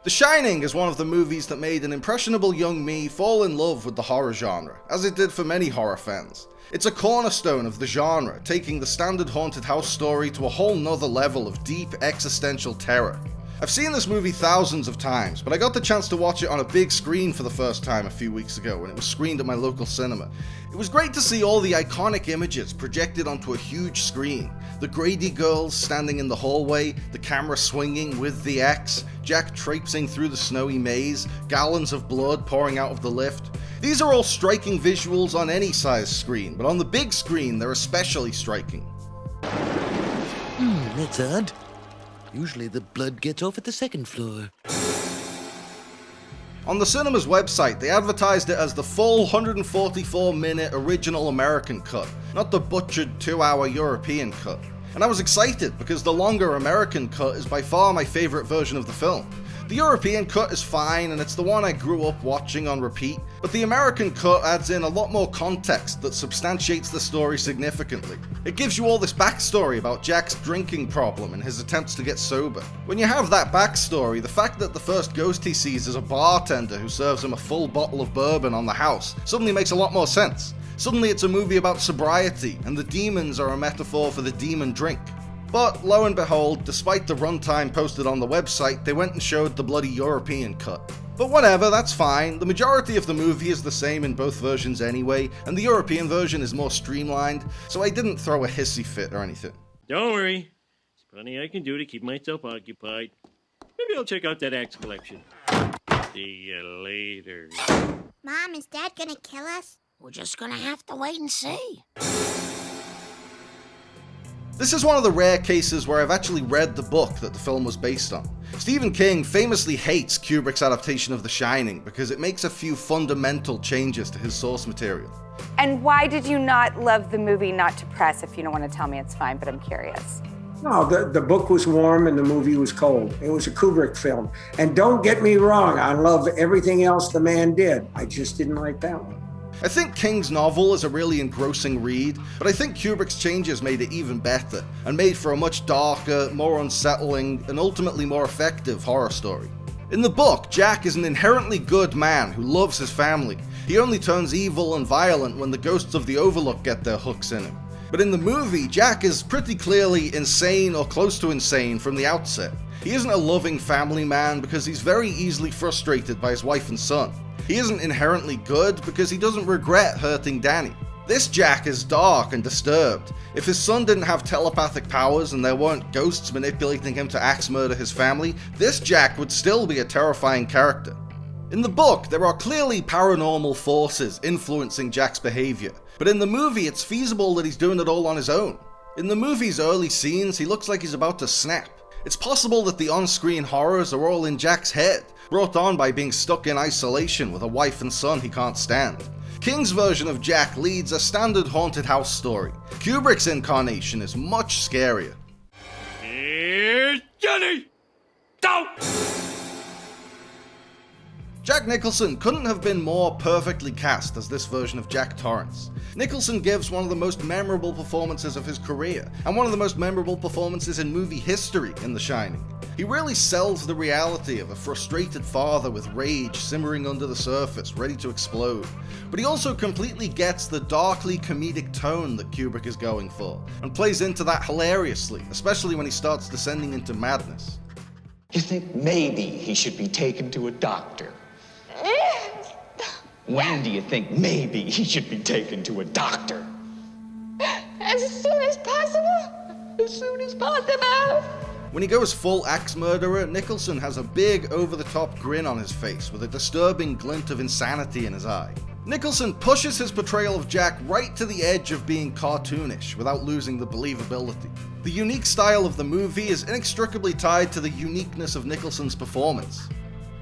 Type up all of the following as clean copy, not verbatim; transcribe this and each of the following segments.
The Shining is one of the movies that made an impressionable young me fall in love with the horror genre, as it did for many horror fans. It's a cornerstone of the genre, taking the standard haunted house story to a whole nother level of deep existential terror. I've seen this movie thousands of times, but I got the chance to watch it on a big screen for the first time a few weeks ago when it was screened at my local cinema. It was great to see all the iconic images projected onto a huge screen. The Grady girls standing in the hallway, the camera swinging with the X, Jack traipsing through the snowy maze, gallons of blood pouring out of the lift. These are all striking visuals on any size screen, but on the big screen they're especially striking. That's odd. Usually the blood gets off at the second floor. On the cinema's website, they advertised it as the full 144-minute original American cut, not the butchered 2-hour European cut. And I was excited because the longer American cut is by far my favourite version of the film. The European cut is fine and it's the one I grew up watching on repeat, but the American cut adds in a lot more context that substantiates the story significantly. It gives you all this backstory about Jack's drinking problem and his attempts to get sober. When you have that backstory, the fact that the first ghost he sees is a bartender who serves him a full bottle of bourbon on the house suddenly makes a lot more sense. Suddenly it's a movie about sobriety, and the demons are a metaphor for the demon drink. But lo and behold, despite the runtime posted on the website, they went and showed the bloody European cut. But whatever, that's fine. The majority of the movie is the same in both versions anyway, and the European version is more streamlined, so I didn't throw a hissy fit or anything. Don't worry. There's plenty I can do to keep myself occupied. Maybe I'll check out that axe collection. See you later. Mom, is Dad gonna kill us? We're just gonna have to wait and see. This is one of the rare cases where I've actually read the book that the film was based on. Stephen King famously hates Kubrick's adaptation of The Shining because it makes a few fundamental changes to his source material. And why did you not love the movie Not to Press? If you don't want to tell me, it's fine, but I'm curious. No, the book was warm and the movie was cold. It was a Kubrick film. And don't get me wrong, I love everything else the man did. I just didn't like that one. I think King's novel is a really engrossing read, but I think Kubrick's changes made it even better, and made for a much darker, more unsettling, and ultimately more effective horror story. In the book, Jack is an inherently good man who loves his family. He only turns evil and violent when the ghosts of the Overlook get their hooks in him. But in the movie, Jack is pretty clearly insane or close to insane from the outset. He isn't a loving family man because he's very easily frustrated by his wife and son. He isn't inherently good because he doesn't regret hurting Danny. This Jack is dark and disturbed. If his son didn't have telepathic powers and there weren't ghosts manipulating him to axe murder his family, this Jack would still be a terrifying character. In the book, there are clearly paranormal forces influencing Jack's behavior, but in the movie it's feasible that he's doing it all on his own. In the movie's early scenes, he looks like he's about to snap. It's possible that the on-screen horrors are all in Jack's head, brought on by being stuck in isolation with a wife and son he can't stand. King's version of Jack leads a standard haunted house story. Kubrick's incarnation is much scarier. Here's Johnny! Don't! Jack Nicholson couldn't have been more perfectly cast as this version of Jack Torrance. Nicholson gives one of the most memorable performances of his career, and one of the most memorable performances in movie history in The Shining. He really sells the reality of a frustrated father with rage simmering under the surface, ready to explode. But he also completely gets the darkly comedic tone that Kubrick is going for, and plays into that hilariously, especially when he starts descending into madness. You think maybe he should be taken to a doctor? When do you think maybe he should be taken to a doctor? As soon as possible. As soon as possible. When he goes full axe murderer, Nicholson has a big over-the-top grin on his face with a disturbing glint of insanity in his eye. Nicholson pushes his portrayal of Jack right to the edge of being cartoonish without losing the believability. The unique style of the movie is inextricably tied to the uniqueness of Nicholson's performance.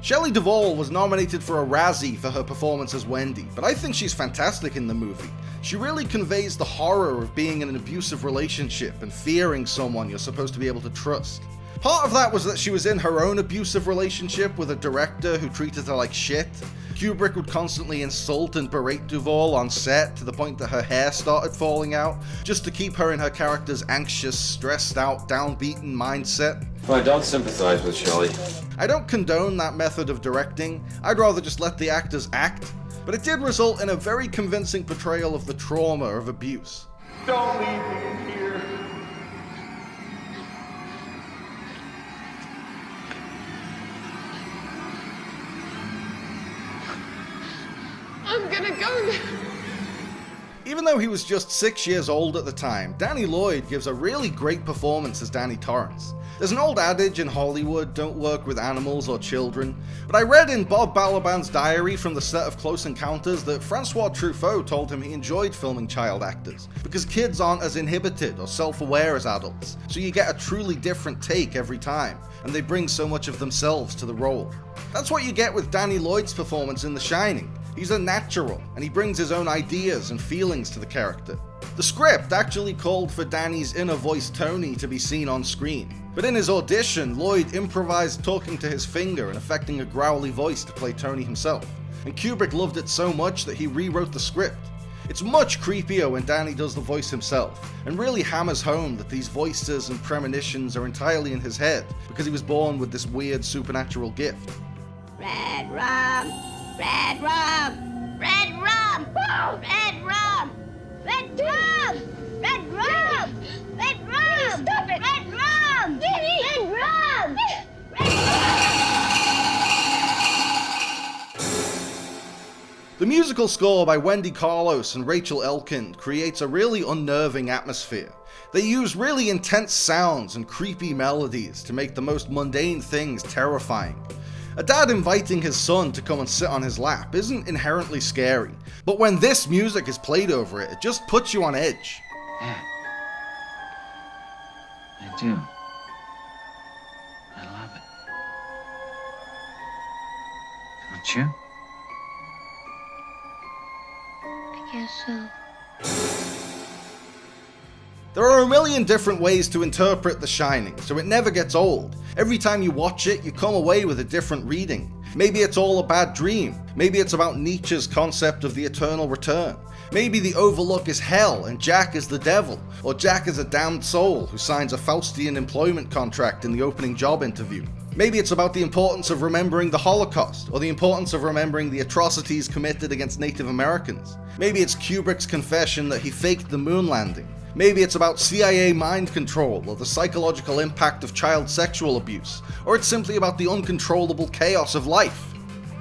Shelley Duvall was nominated for a Razzie for her performance as Wendy, but I think she's fantastic in the movie. She really conveys the horror of being in an abusive relationship and fearing someone you're supposed to be able to trust. Part of that was that she was in her own abusive relationship with a director who treated her like shit. Kubrick would constantly insult and berate Duvall on set to the point that her hair started falling out, just to keep her in her character's anxious, stressed out, downbeaten mindset. I don't sympathize with Shelley. I don't condone that method of directing, I'd rather just let the actors act, but it did result in a very convincing portrayal of the trauma of abuse. Don't leave me in here. I'm gonna go now. Even though he was just 6 years old at the time, Danny Lloyd gives a really great performance as Danny Torrance. There's an old adage in Hollywood, don't work with animals or children, but I read in Bob Balaban's diary from the set of Close Encounters that Francois Truffaut told him he enjoyed filming child actors, because kids aren't as inhibited or self-aware as adults, so you get a truly different take every time, and they bring so much of themselves to the role. That's what you get with Danny Lloyd's performance in The Shining. He's a natural, and he brings his own ideas and feelings to the character. The script actually called for Danny's inner voice Tony to be seen on screen, but in his audition, Lloyd improvised talking to his finger and affecting a growly voice to play Tony himself, and Kubrick loved it so much that he rewrote the script. It's much creepier when Danny does the voice himself, and really hammers home that these voices and premonitions are entirely in his head, because he was born with this weird supernatural gift. Red rum! Red rum! Red rum! Red rum! Red rum! Red rum! Red rum! Stop it! Red rum! Red rum! Red rum! The musical score by Wendy Carlos and Rachel Elkind creates a really unnerving atmosphere. They use really intense sounds and creepy melodies to make the most mundane things terrifying. A dad inviting his son to come and sit on his lap isn't inherently scary, but when this music is played over it, it just puts you on edge. Yeah. I do. I love it. Don't you? I guess so. There are a million different ways to interpret The Shining, so it never gets old. Every time you watch it, you come away with a different reading. Maybe it's all a bad dream. Maybe it's about Nietzsche's concept of the eternal return. Maybe the Overlook is hell and Jack is the devil, or Jack is a damned soul who signs a Faustian employment contract in the opening job interview. Maybe it's about the importance of remembering the Holocaust, or the importance of remembering the atrocities committed against Native Americans. Maybe it's Kubrick's confession that he faked the moon landing. Maybe it's about CIA mind control or the psychological impact of child sexual abuse, or it's simply about the uncontrollable chaos of life.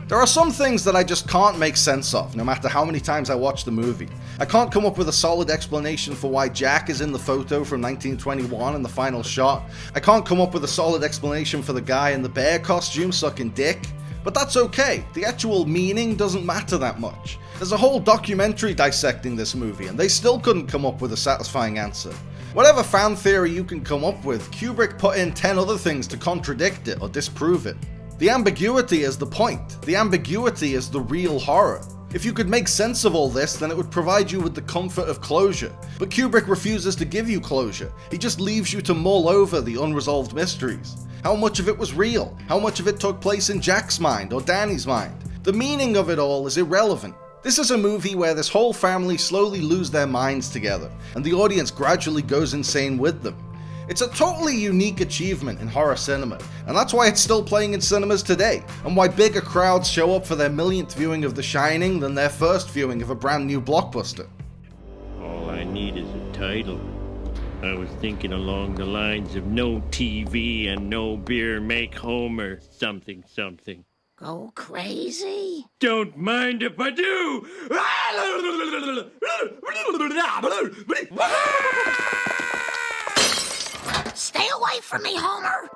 There are some things that I just can't make sense of, no matter how many times I watch the movie. I can't come up with a solid explanation for why Jack is in the photo from 1921 in the final shot. I can't come up with a solid explanation for the guy in the bear costume sucking dick. But that's okay, the actual meaning doesn't matter that much. There's a whole documentary dissecting this movie, and they still couldn't come up with a satisfying answer. Whatever fan theory you can come up with, Kubrick put in 10 other things to contradict it or disprove it. The ambiguity is the point. The ambiguity is the real horror. If you could make sense of all this, then it would provide you with the comfort of closure. But Kubrick refuses to give you closure. He just leaves you to mull over the unresolved mysteries. How much of it was real? How much of it took place in Jack's mind or Danny's mind? The meaning of it all is irrelevant. This is a movie where this whole family slowly lose their minds together, and the audience gradually goes insane with them. It's a totally unique achievement in horror cinema, and that's why it's still playing in cinemas today, and why bigger crowds show up for their millionth viewing of The Shining than their first viewing of a brand new blockbuster. All I need is a title. I was thinking along the lines of no TV and no beer make Homer something something. Go crazy? Don't mind if I do! Stay away from me, Homer!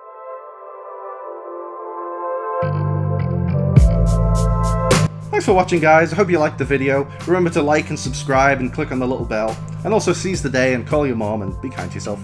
Thanks for watching, guys. I hope you liked the video. Remember to like and subscribe and click on the little bell. And also seize the day and call your mom and be kind to yourself.